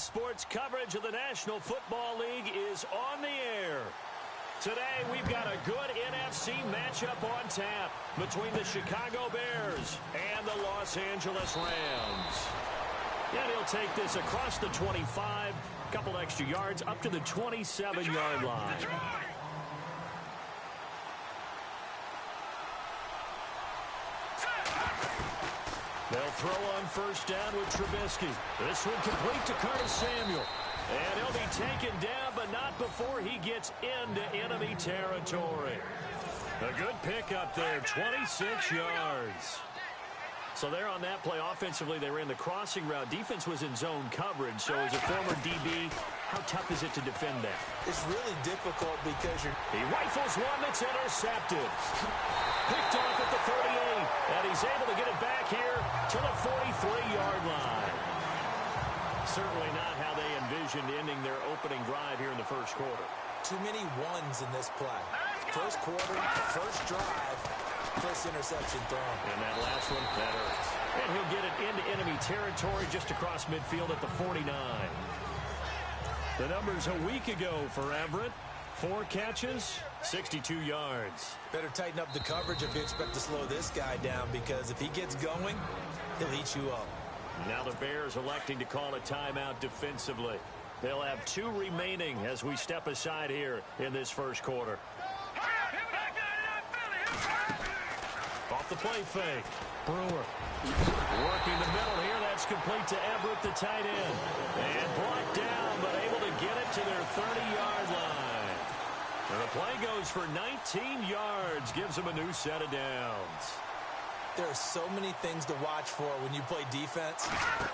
Sports coverage of the National Football League is on the air. Today, we've got a good NFC matchup on tap between the Chicago Bears and the Los Angeles Rams. And he'll take this across the 25, a couple extra yards, up to the 27-yard line. They'll throw on first down with Trubisky. This one complete to Curtis Samuel. And he'll be taken down, but not before he gets into enemy territory. A good pickup there, 26 yards. So there on that play, offensively, they ran the crossing route. Defense was in zone coverage, so as a former DB, how tough is it to defend that? It's really difficult because He rifles one that's intercepted. Picked off at the 38, and he's able to get it back here to the 43-yard line. Certainly not how they envisioned ending their opening drive here in the first quarter. Too many ones in this play. First quarter, first drive, first interception thrown. And that last one, that hurts. And he'll get it into enemy territory just across midfield at the 49. The numbers a week ago for Everett. 4 catches, 62 yards. Better tighten up the coverage if you expect to slow this guy down, because if he gets going, he'll eat you up. Now the Bears electing to call a timeout defensively. They'll have 2 remaining as we step aside here in this first quarter. Off the play fake. Brewer working the middle here. That's complete to Everett, the tight end. And brought down, but able to get it to their 30-yard line. And the play goes for 19 yards. Gives them a new set of downs. There are so many things to watch for when you play defense,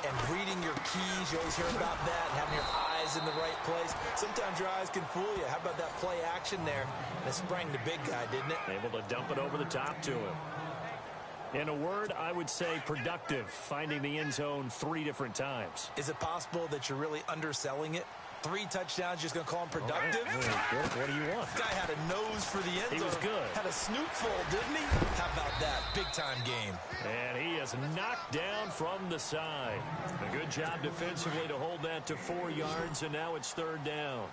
and reading your keys, you always hear about that, and having your eyes in the right place. Sometimes your eyes can fool you. How about that play action there? That sprang the big guy, didn't it? Able to dump it over the top to him. In a word, I would say productive, finding the end zone 3 different times. Is it possible that you're really underselling it? 3 touchdowns, just going to call him productive? What do you want? This guy had a nose for the end zone. He was good. Had a snootful, didn't he? How about that? Big-time game. And he is knocked down from the side. A good job defensively to hold that to 4 yards, and now it's 3rd down.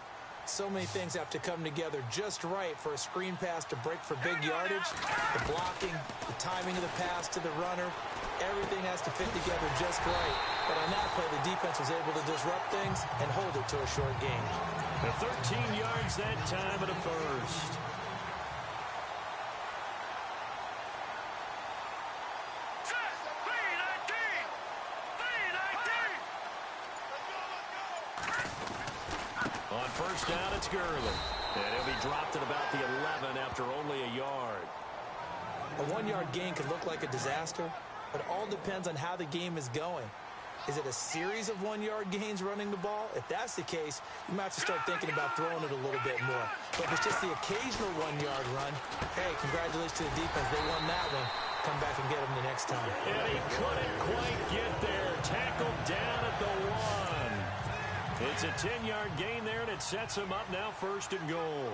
So many things have to come together just right for a screen pass to break for big yardage. The blocking, the timing of the pass to the runner, everything has to fit together just right. But on that play, the defense was able to disrupt things and hold it to a short gain. The 13 yards that time at a first. On first down, it's Gurley. And he'll be dropped at about the 11 after only a yard. A 1-yard gain could look like a disaster, but it all depends on how the game is going. Is it a series of 1-yard gains running the ball? If that's the case, you might have to start thinking about throwing it a little bit more. But if it's just the occasional 1-yard run, hey, congratulations to the defense. They won that one. Come back and get them the next time. And he couldn't quite get there. Tackled down at the 1. It's a 10-yard gain there, and it sets him up now 1st and goal.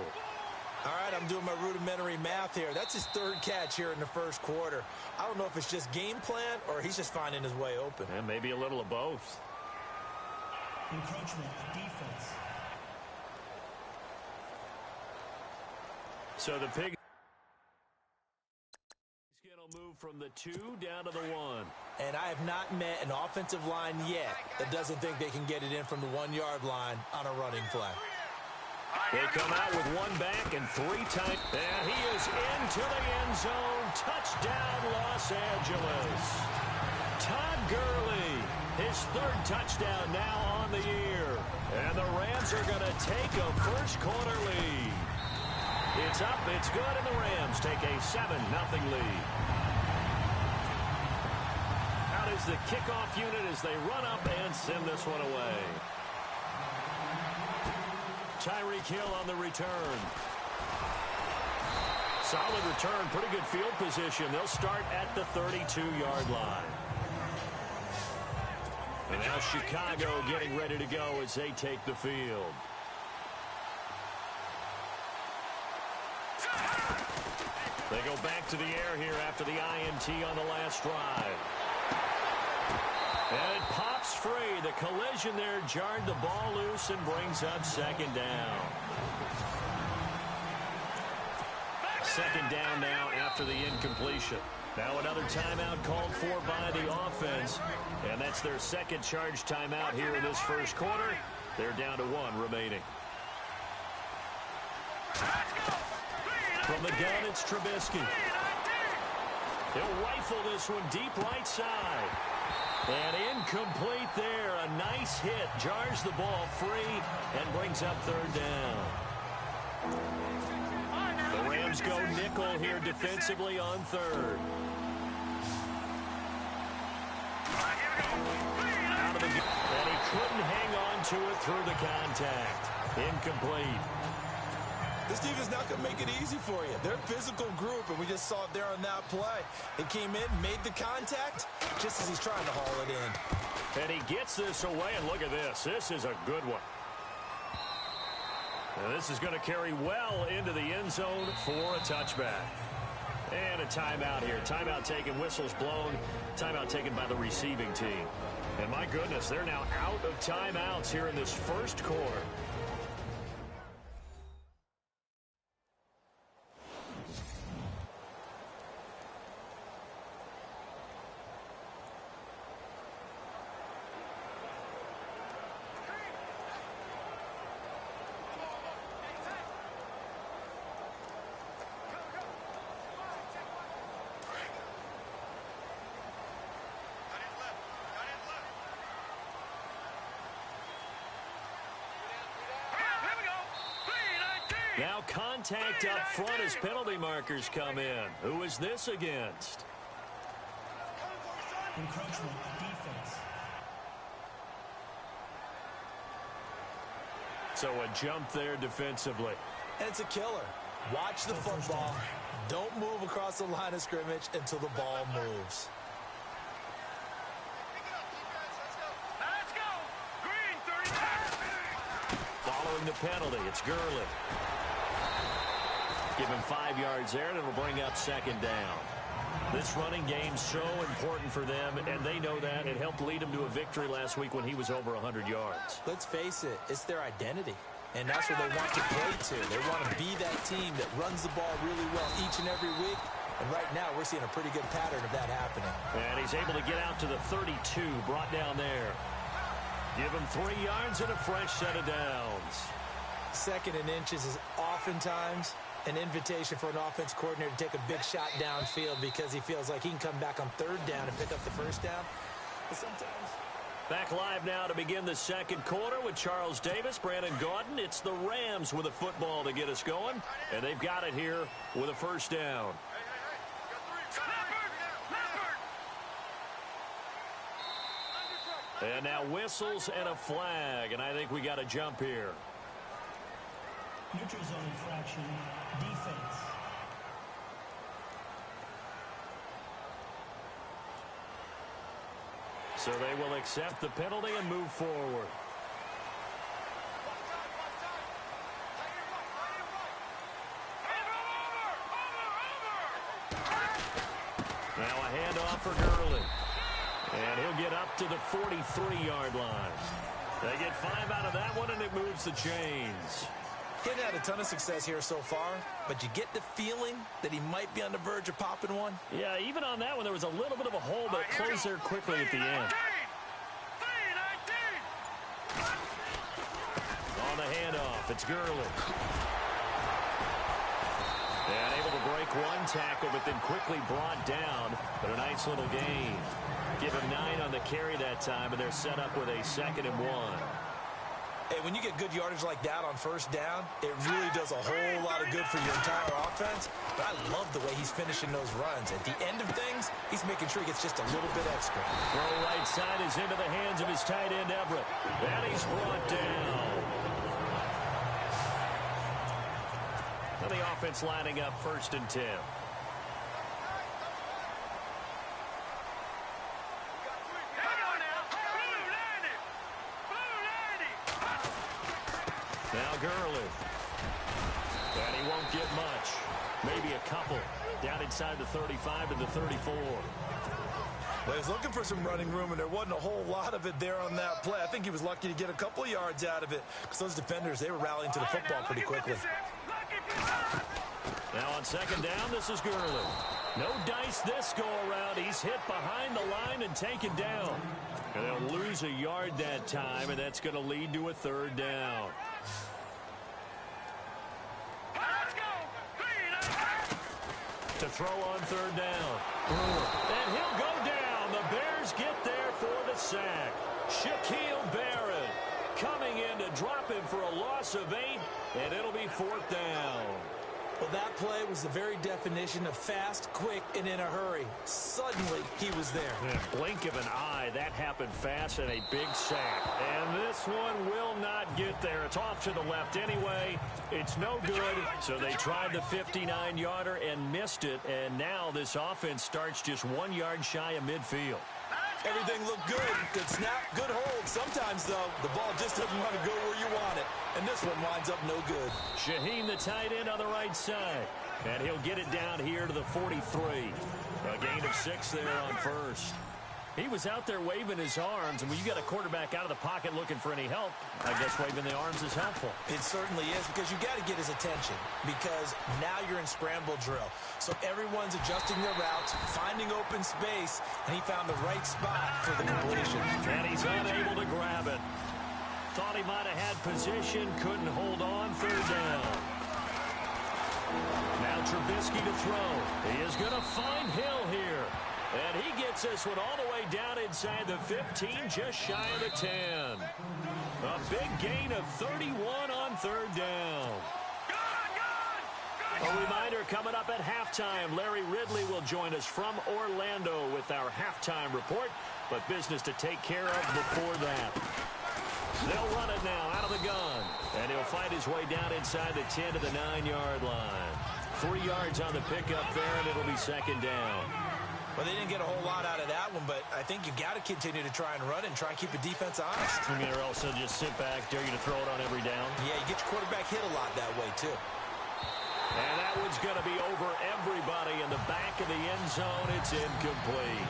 All right, I'm doing my rudimentary math here. That's his 3rd catch here in the first quarter. I don't know if it's just game plan or he's just finding his way open. And maybe a little of both. Encroachment, defense. So the Pigs will move from the 2 down to the 1. And I have not met an offensive line yet that doesn't think they can get it in from the 1-yard line on a running play. They come out with 1 back and 3 tight. And he is into the end zone. Touchdown, Los Angeles. Todd Gurley, his 3rd touchdown now on the year. And the Rams are going to take a first quarter lead. It's up, it's good, and the Rams take a 7-0 lead. Out is the kickoff unit as they run up and send this one away. Tyreek Hill on the return. Solid return, pretty good field position. They'll start at the 32-yard line. And now Chicago getting ready to go as they take the field. They go back to the air here after the INT on the last drive. And it pops free. The collision there jarred the ball loose and brings up second down. Second down now after the incompletion. Now another timeout called for by the offense. And that's their second charge timeout here in this first quarter. They're down to one remaining. From the gun, it's Trubisky. He'll rifle this one deep right side. And incomplete there. A nice hit. Jars the ball free and brings up third down. The Rams go nickel here defensively on third. Out of the game. And he couldn't hang on to it through the contact. Incomplete. This defense not going to make it easy for you. They're a physical group, and we just saw it there on that play. He came in, made the contact, just as he's trying to haul it in. And he gets this away, and look at this. This is a good one. And this is going to carry well into the end zone for a touchback. And a timeout here. Timeout taken, whistles blown. Timeout taken by the receiving team. And my goodness, they're now out of timeouts here in this first quarter. Now contact up front as penalty markers come in. Who is this against? Encroachment defense. So a jump there defensively. And it's a killer. Watch the football. Don't move across the line of scrimmage until the ball moves. Let's go. Green 30. Following the penalty, it's Gurley. Give him 5 yards there, and it'll bring up second down. This running game's so important for them, and they know that. It helped lead them to a victory last week when he was over 100 yards. Let's face it, it's their identity. And that's what they want to play to. They want to be that team that runs the ball really well each and every week. And right now, we're seeing a pretty good pattern of that happening. And he's able to get out to the 32, brought down there. Give him 3 yards and a fresh set of downs. Second and inches is oftentimes an invitation for an offense coordinator to take a big shot downfield because he feels like he can come back on third down and pick up the first down. But sometimes... Back live now to begin the second quarter with Charles Davis, Brandon Gaudin. It's the Rams with a football to get us going, and they've got it here with a first down. And now whistles and a flag, and I think we got a jump here. Neutral zone infraction, defense. So they will accept the penalty and move forward. Now a handoff for Gurley. And he'll get up to the 43-yard line. They get 5 out of that one, and it moves the chains. He hasn't had a ton of success here so far, but you get the feeling that he might be on the verge of popping one. Yeah, even on that one, there was a little bit of a hole, but it closed there quickly at the end. On the handoff, it's Gurley. And able to break one tackle, but then quickly brought down. But a nice little gain. Give him 9 on the carry that time, and they're set up with a 2nd and 1. Hey, when you get good yardage like that on first down, it really does a whole lot of good for your entire offense. But I love the way he's finishing those runs. At the end of things, he's making sure he gets just a little bit extra. Throw right side is into the hands of his tight end, Everett. And he's brought down. And the offense lining up 1st and 10. Now Gurley. And he won't get much. Maybe a couple. Down inside the 35 to the 34. Well, he was looking for some running room, and there wasn't a whole lot of it there on that play. I think he was lucky to get a couple of yards out of it because those defenders, they were rallying to the football pretty quickly. Now on second down, this is Gurley. No dice this go-around. He's hit behind the line and taken down. And they'll lose a yard that time, and that's going to lead to a third down. To throw on third down. And he'll go down. The Bears get there for the sack. Shaquille Barrett coming in to drop him for a loss of 8, and it'll be fourth down. Well, that play was the very definition of fast, quick, and in a hurry. Suddenly, he was there. In a blink of an eye, that happened fast and a big sack. And this one will not get there. It's off to the left anyway. It's no good. So they tried the 59-yarder and missed it. And now this offense starts just 1 yard shy of midfield. Everything looked good. Good snap, good hold. Sometimes, though, the ball just doesn't want to go where you want it. And this one winds up no good. Shaheen, the tight end, on the right side. And he'll get it down here to the 43. A gain of 6 there on first. He was out there waving his arms, and when you got a quarterback out of the pocket looking for any help, I guess waving the arms is helpful. It certainly is, because you got to get his attention, because now you're in scramble drill. So everyone's adjusting their routes, finding open space, and he found the right spot for the completion. And he's unable to grab it. Thought he might have had position, couldn't hold on, third down. Now Trubisky to throw. He is going to find Hill here. And he gets this one all the way down inside the 15, just shy of the 10. A big gain of 31 on third down. A reminder coming up at halftime. Larry Ridley will join us from Orlando with our halftime report, but business to take care of before that. They'll run it now out of the gun, and he'll fight his way down inside the 10 to the 9-yard line. 3 yards on the pickup there, and it'll be second down. Well, they didn't get a whole lot out of that one, but I think you got to continue to try and run and try and keep the defense honest. I mean, or else they'll just sit back, dare you to throw it on every down. Yeah, you get your quarterback hit a lot that way, too. And that one's going to be over everybody in the back of the end zone. It's incomplete.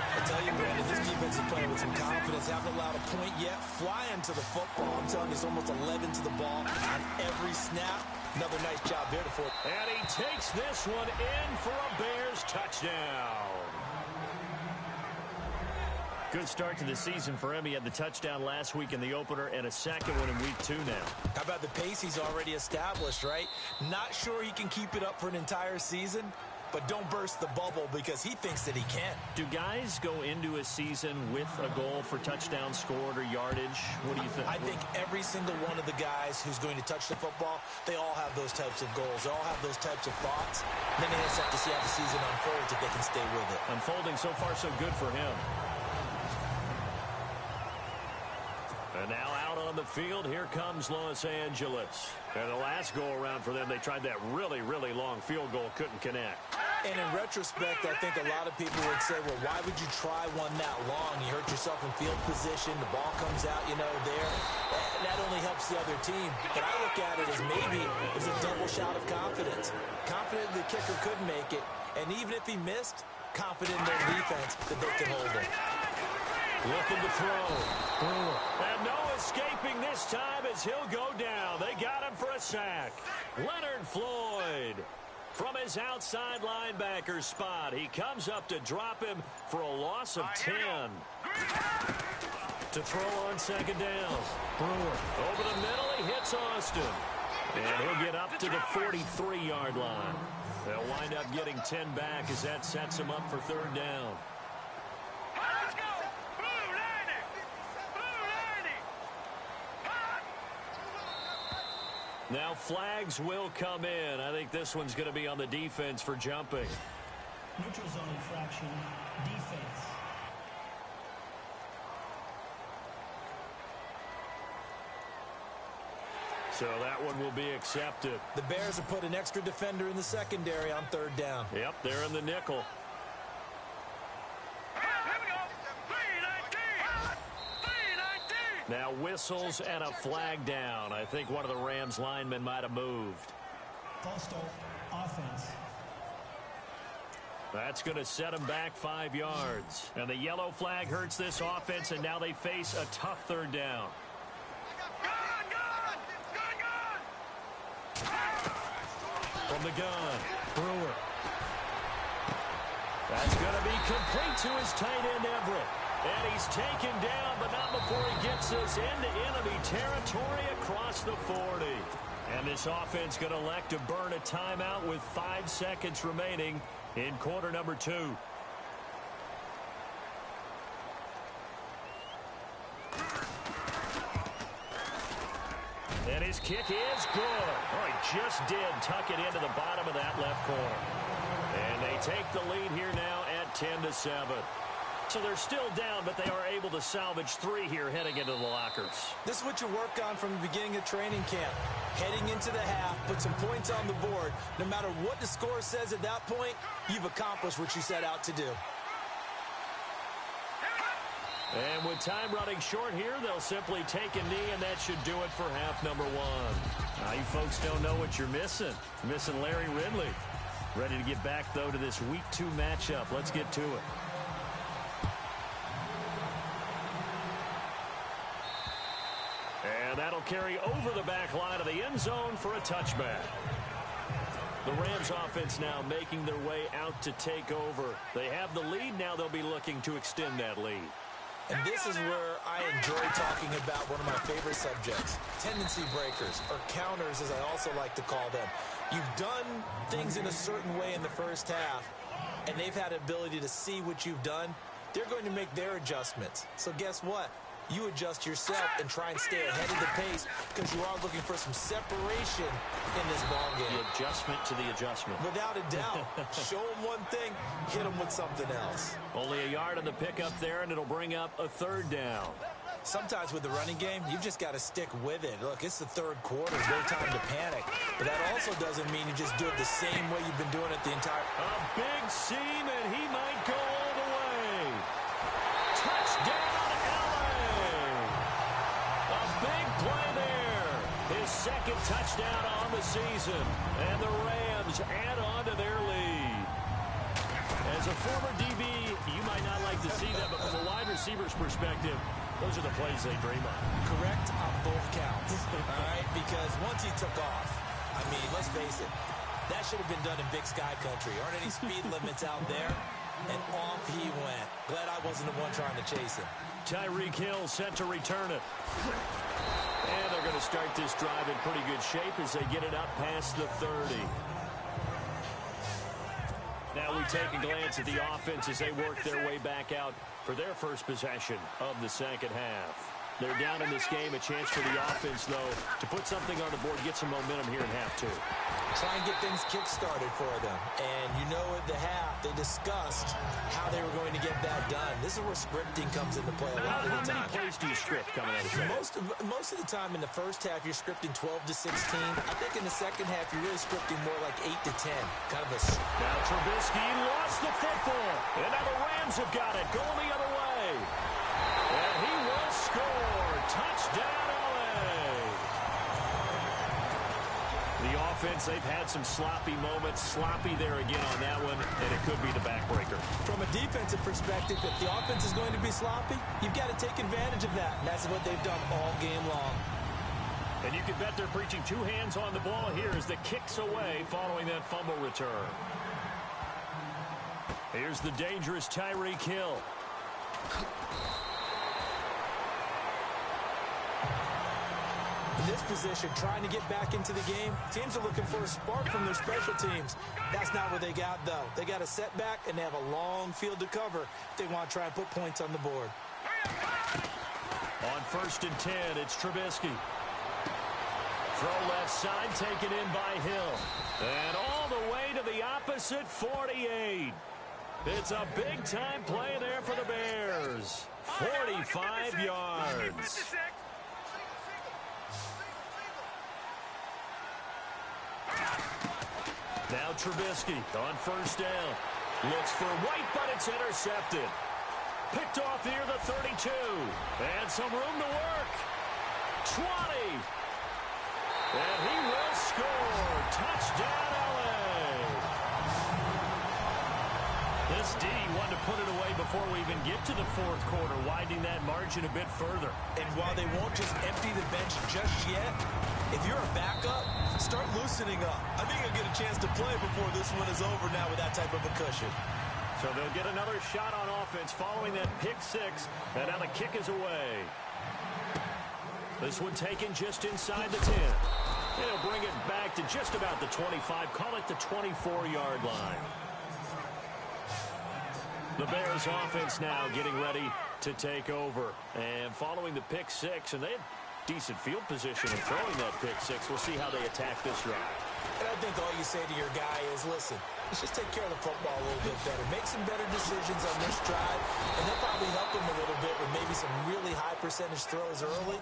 I tell you, Brandon, this defense is playing with some confidence. Haven't allowed a point yet. Flying to the football. I'm telling you, it's almost 11 to the ball on every snap. Another nice job there to force. And he takes this one in for a Bears touchdown. Good start to the season for him. He had the touchdown last week in the opener and a second one in week 2 now. How about the pace he's already established, right? Not sure he can keep it up for an entire season, but don't burst the bubble because he thinks that he can. Do guys go into a season with a goal for touchdown scored or yardage? What do you think? I think every single one of the guys who's going to touch the football, they all have those types of goals. They all have those types of thoughts. And then they just have to see how the season unfolds if they can stay with it. Unfolding so far so good for him. And now out on the field, here comes Los Angeles. And the last go-around for them, they tried that really, really long field goal, couldn't connect. And in retrospect, I think a lot of people would say, well, why would you try one that long? You hurt yourself in field position. The ball comes out, there. That only helps the other team. But I look at it as maybe it was a double shot of confidence. Confident the kicker could make it. And even if he missed, confident in their defense that they could hold it. Looking to throw. And no escaping this time as he'll go down. They got him for a sack. Leonard Floyd from his outside linebacker spot. He comes up to drop him for a loss of 10. To throw on second down. Brewer over the middle. He hits Austin. And he'll get up to the 43-yard line. They'll wind up getting 10 back as that sets him up for third down. Now flags will come in. I think this one's going to be on the defense for jumping. Neutral zone infraction, defense. So that one will be accepted. The Bears have put an extra defender in the secondary on third down. Yep, they're in the nickel. Now whistles and a flag down. I think one of the Rams linemen might have moved. False start, offense. That's going to set them back 5 yards. And the yellow flag hurts this offense, and now they face a tough third down. From the gun, Brewer. That's going to be complete to his tight end, Everett. And he's taken down, but not before he gets us into enemy territory across the 40. And this offense going to elect to burn a timeout with 5 seconds remaining in quarter number 2. And his kick is good. Oh, he just did tuck it into the bottom of that left corner. And they take the lead here now at 10-7. So they're still down, but they are able to salvage 3 here heading into the lockers. This is what you work on from the beginning of training camp. Heading into the half, put some points on the board. No matter what the score says at that point, you've accomplished what you set out to do. And with time running short here, they'll simply take a knee, and that should do it for half number 1. Now, you folks don't know what you're missing. You're missing Larry Ridley. Ready to get back, though, to this Week 2 matchup. Let's get to it. And that'll carry over the back line of the end zone for a touchback. The Rams offense now making their way out to take over. They have the lead. Now they'll be looking to extend that lead. And this is where I enjoy talking about one of my favorite subjects, tendency breakers, or counters as I also like to call them. You've done things in a certain way in the first half, and they've had the ability to see what you've done. They're going to make their adjustments. So guess what? You adjust yourself and try and stay ahead of the pace because you are looking for some separation in this ballgame. The adjustment to the adjustment. Without a doubt. Show them one thing, hit them with something else. Only a yard on the pickup there, and it'll bring up a 3rd down. Sometimes with the running game, you've just got to stick with it. Look, it's the 3rd quarter. There's no time to panic. But that also doesn't mean you just do it the same way you've been doing it the entire... A big seam, and he might go all the way. Touchdown, big play there. His 2nd touchdown on the season. And the Rams add on to their lead. As a former DB, you might not like to see that, but from a wide receiver's perspective, those are the plays they dream of. Correct on both counts. All right? Because once he took off, I mean, let's face it, that should have been done in Big Sky Country. Aren't any speed limits out there? And off he went. Glad I wasn't the one trying to chase him. Tyreek Hill set to return it. And they're going to start this drive in pretty good shape as they get it up past the 30. Now we take a glance at the offense as they work their way back out for their first possession of the second half. They're down in this game. A chance for the offense, though, to put something on the board, get some momentum here in half 2. Try and get things kick-started for them. And you know at the half, they discussed how they were going to get that done. This is where scripting comes into play a lot of the time. How many plays do you script coming out of the Most of the time in the first half, you're scripting 12 to 16. I think in the second half, you're really scripting more like 8 to 10. Kind of a... Now Trubisky lost the football. And now the Rams have got it. Going the other way. And he will score. Touchdown, LA. The offense, they've had some sloppy moments. Sloppy there again on that one, and it could be the backbreaker. From a defensive perspective, if the offense is going to be sloppy, you've got to take advantage of that. And that's what they've done all game long. And you can bet they're preaching 2 hands on the ball here as the kick's away following that fumble return. Here's the dangerous Tyreek Hill. In this position, trying to get back into the game, teams are looking for a spark from their special teams. That's not what they got, though. They got a setback, and they have a long field to cover if they want to try and put points on the board. On 1st and 10, it's Trubisky. Throw left side, taken in by Hill. And all the way to the opposite 48. It's a big-time play there for the Bears. 45 yards. Now Trubisky on 1st down. Looks for White, but it's intercepted. Picked off near the 32. And some room to work. 20. And he will score. Touchdown, LA. This D wanted to put it away before we even get to the fourth quarter, widening that margin a bit further. And while they won't just empty the bench just yet, if you're a backup, start loosening up. I think you'll get a chance to play before this one is over now with that type of a cushion. So they'll get another shot on offense following that pick six, and now the kick is away. This one taken just inside the 10. It'll bring it back to just about the 25. Call it the 24-yard line. The Bears offense now getting ready to take over. And following the pick six, and they had decent field position in throwing that pick six. We'll see how they attack this drive. And I think all you say to your guy is, listen, let's just take care of the football a little bit better. Make some better decisions on this drive, and they'll probably help him a little bit with maybe some really high percentage throws early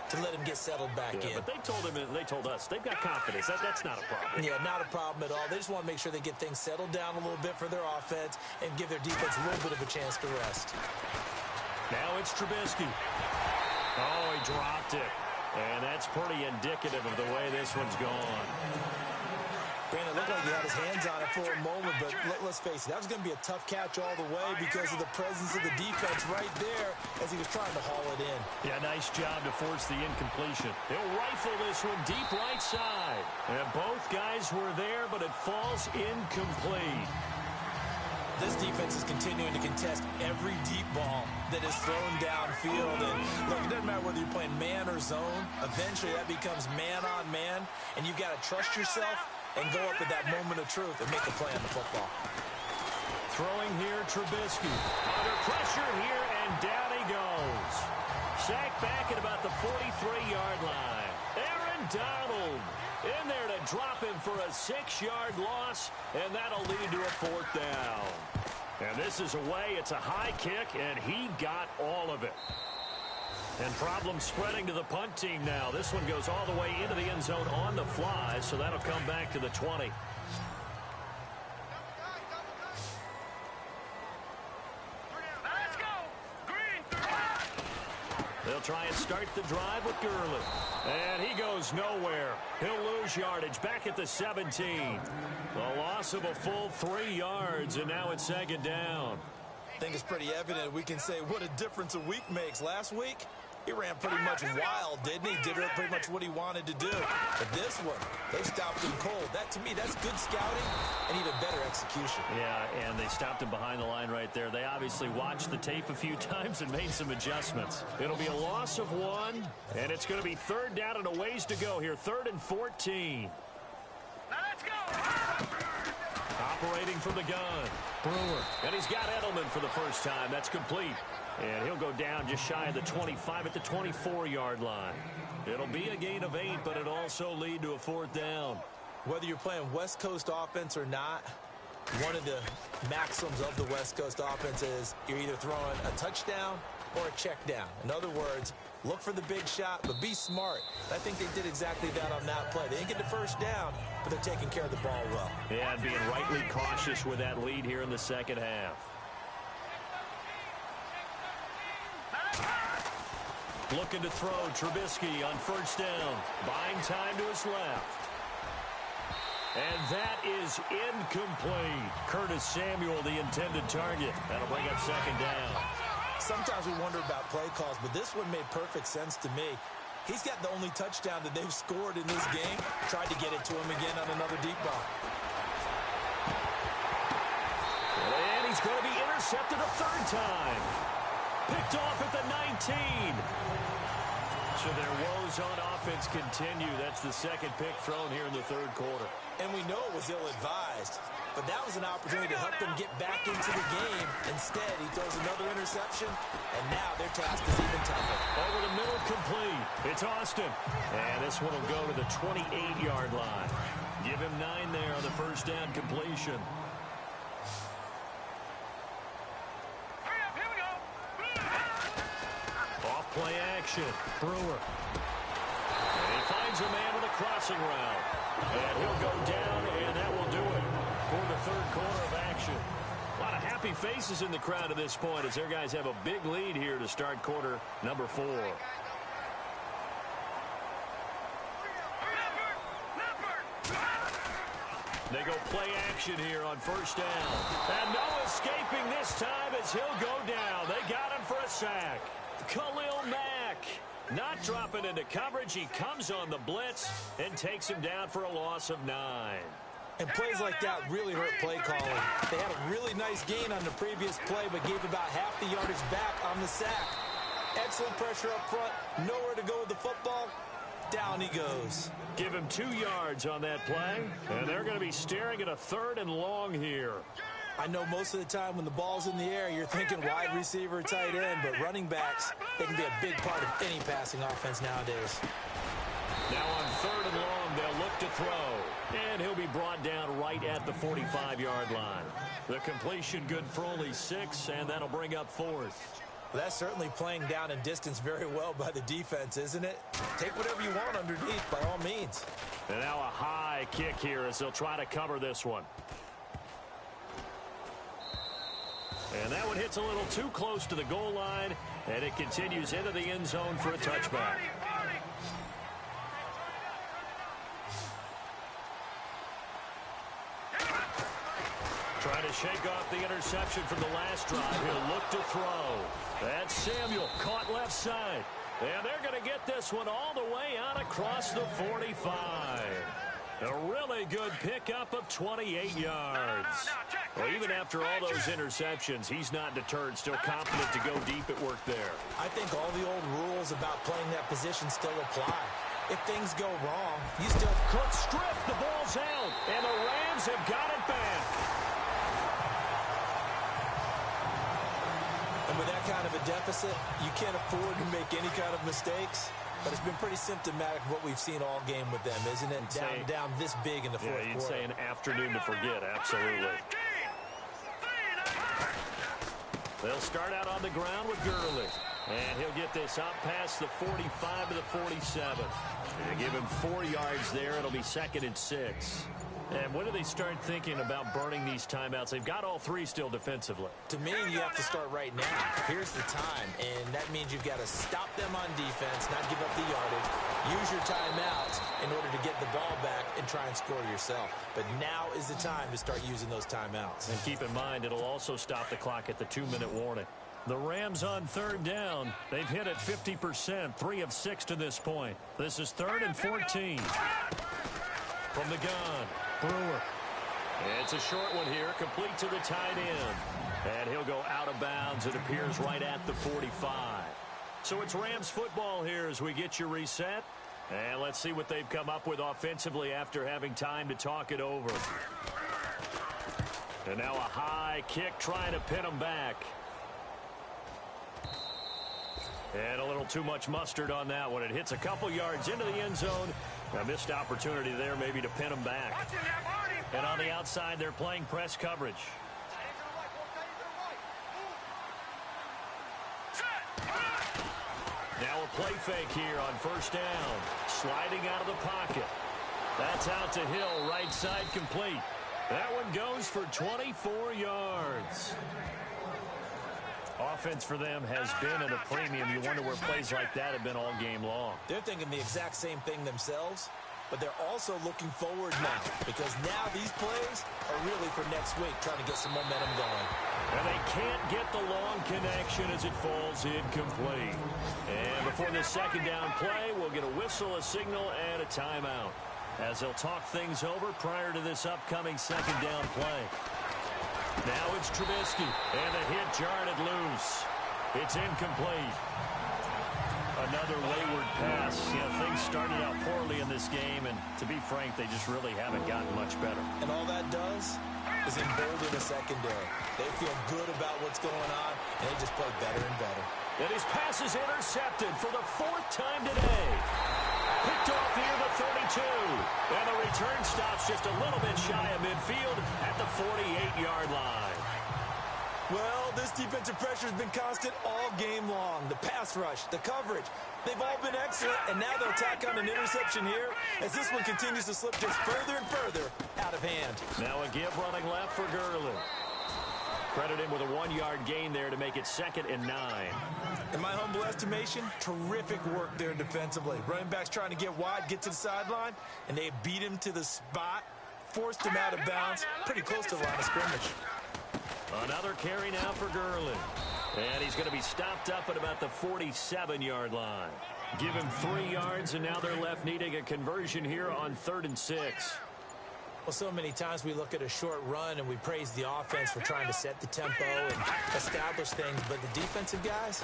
to let him get settled back in. But they told him, and they told us, they've got confidence. That's not a problem. Yeah, not a problem at all. They just want to make sure they get things settled down a little bit for their offense and give their defense a little bit of a chance to rest. Now it's Trubisky. Oh, he dropped it. And that's pretty indicative of the way this one's gone. Granted, it looked like he had his hands on it for a moment, but let's face it, that was going to be a tough catch all the way because of the presence of the defense right there as he was trying to haul it in. Yeah, nice job to force the incompletion. He'll rifle this one deep right side. And both guys were there, but it falls incomplete. This defense is continuing to contest every deep ball that is thrown downfield. And look, it doesn't matter whether you're playing man or zone. Eventually, that becomes man on man, and you've got to trust yourself and go up at that moment of truth and make a play on the football. Throwing here, Trubisky. Under pressure here, and down he goes. Sacked back at about the 43-yard line. Aaron Donald in there to drop him for a 6-yard loss, and that'll lead to a fourth down. And this is away. It's a high kick, and he got all of it. And problems spreading to the punt team now. This one goes all the way into the end zone on the fly, so that'll come back to the 20. Let's go. Green 30. They'll try and start the drive with Gurley. And he goes nowhere. He'll lose yardage back at the 17. The loss of a full 3 yards, and now it's second down. I think it's pretty evident we can say what a difference a week makes. Last week, he ran pretty much wild, didn't he? Did pretty much what he wanted to do. But this one, they stopped him cold. That, to me, that's good scouting and even better execution. Yeah, and they stopped him behind the line right there. They obviously watched the tape a few times and made some adjustments. It'll be a loss of 1, and it's going to be third down and a ways to go here. 3rd and 14. Let's go. Operating from the gun, Brewer. And he's got Edelman for the first time. That's complete. And he'll go down just shy of the 25 at the 24-yard line. It'll be a gain of 8, but it'll also lead to a fourth down. Whether you're playing West Coast offense or not, one of the maxims of the West Coast offense is you're either throwing a touchdown or a check down. In other words, look for the big shot, but be smart. I think they did exactly that on that play. They didn't get the first down, but they're taking care of the ball well. Yeah, and being rightly cautious with that lead here in the second half. Looking to throw, Trubisky on first down. Buying time to his left. And that is incomplete. Curtis Samuel, the intended target. That'll bring up second down. Sometimes we wonder about play calls, but this one made perfect sense to me. He's got the only touchdown that they've scored in this game. Tried to get it to him again on another deep ball. And he's going to be intercepted a third time. Picked off at the 19. So their woes on offense continue. That's the second pick thrown here in the third quarter. And we know it was ill-advised, but that was an opportunity to help them get back into the game. Instead, he throws another interception, and now their task is even tougher. Over the middle, complete. It's Austin. And this one will go to the 28-yard line. Give him 9 there on the first down completion. Play action. Brewer. And he finds a man with a crossing route. And he'll go down, and that will do it for the third quarter of action. A lot of happy faces in the crowd at this point as their guys have a big lead here to start quarter number 4. They go play action here on first down. And no escaping this time as he'll go down. They got him for a sack. Khalil Mack not dropping into coverage. He comes on the blitz and takes him down for a loss of 9. And plays like that really hurt play calling. They had a really nice gain on the previous play, but gave about half the yardage back on the sack. Excellent pressure up front. Nowhere to go with the football. Down he goes. Give him 2 yards on that play, and they're going to be staring at a 3rd and long here. I know most of the time when the ball's in the air, you're thinking wide receiver, tight end, but running backs, they can be a big part of any passing offense nowadays. Now on 3rd and long, they'll look to throw, and he'll be brought down right at the 45-yard line. The completion good for only 6, and that'll bring up 4th. Well, that's certainly playing down and distance very well by the defense, isn't it? Take whatever you want underneath, by all means. And now a high kick here as they'll try to cover this one. And that one hits a little too close to the goal line, and it continues into the end zone for a touchback. Trying to shake off the interception from the last drive. He'll look to throw. That's Samuel caught left side. And they're going to get this one all the way out across the 45. A really good pickup of 28 yards. Well, even after all those interceptions, he's not deterred, still confident to go deep at work there. I think all the old rules about playing that position still apply. If things go wrong, you still could strip. The ball's out, and the Rams have got it back. And with that kind of a deficit, you can't afford to make any kind of mistakes. But it's been pretty symptomatic of what we've seen all game with them, isn't it? Down this big in the fourth quarter. Yeah, you'd say an afternoon to forget, absolutely. They'll start out on the ground with Gurley. And he'll get this out past the 45 to the 47. They give him 4 yards there. It'll be 2nd and 6. And when do they start thinking about burning these timeouts? They've got all 3 still defensively. To me, you have to start right now. Here's the time, and that means you've got to stop them on defense, not give up the yardage, use your timeouts in order to get the ball back and try and score yourself. But now is the time to start using those timeouts. And keep in mind, it'll also stop the clock at the 2-minute warning. The Rams on 3rd down. They've hit it 50%, 3 of 6 to this point. This is 3rd and 14. From the gun, Brewer. It's a short one here, complete to the tight end. And he'll go out of bounds, it appears, right at the 45. So it's Rams football here as we get you reset. And let's see what they've come up with offensively after having time to talk it over. And now a high kick trying to pin them back. And a little too much mustard on that one. It hits a couple yards into the end zone. A missed opportunity there maybe to pin them back. And on the outside, they're playing press coverage. Now a play fake here on first down. Sliding out of the pocket. That's out to Hill, right side complete. That one goes for 24 yards. Offense for them has been at a premium. You wonder where plays like that have been all game long. They're thinking the exact same thing themselves, but they're also looking forward now because now these plays are really for next week, trying to get some momentum going. And they can't get the long connection as it falls incomplete. And before the 2nd down play, we'll get a whistle, a signal, and a timeout as they'll talk things over prior to this upcoming 2nd down play. Now it's Trubisky, and the hit jarred it loose. It's incomplete. Another wayward pass. You know, things started out poorly in this game, and to be frank, they just really haven't gotten much better. And all that does is embolden the secondary. They feel good about what's going on, and they just play better and better. And his pass is intercepted for the 4th time today. Picked off here the 32. And the return stops just a little bit shy of midfield at the 48-yard line. Well, this defensive pressure has been constant all game long. The pass rush, the coverage, they've all been excellent, and now they'll tack on an interception here as this one continues to slip just further and further out of hand. Now a give running left for Gurley. Credit him with a 1-yard gain there to make it 2nd and 9. In my humble estimation, terrific work there defensively. Running backs trying to get wide, get to the sideline, and they beat him to the spot. forced him out of bounds pretty close to the line of scrimmage. Another carry now for Gurley. And he's going to be stopped up at about the 47-yard line. Give him 3 yards, and now they're left needing a conversion here on 3rd and 6. Well, so many times we look at a short run and we praise the offense for trying to set the tempo and establish things. But the defensive guys,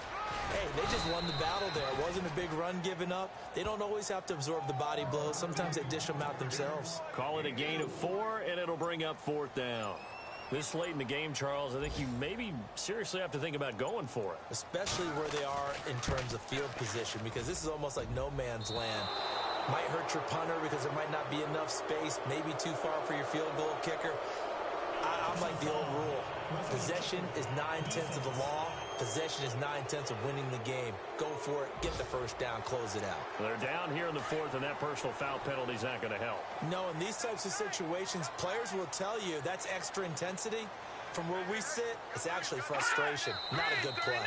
hey, they just won the battle there. It wasn't a big run given up. They don't always have to absorb the body blows. Sometimes they dish them out themselves. Call it a gain of 4, and it'll bring up 4th down. This late in the game, Charles, I think you maybe seriously have to think about going for it. Especially where they are in terms of field position, because this is almost like no man's land. Might hurt your punter because there might not be enough space, maybe too far for your field goal kicker. I'm like the old rule. Possession is 9/10 of the law. Possession is 9/10 of winning the game. Go for it, get the first down, close it out. They're down here in the 4th, and that personal foul penalty is not going to help. No, in these types of situations, players will tell you that's extra intensity. From where we sit, it's actually frustration, not a good play.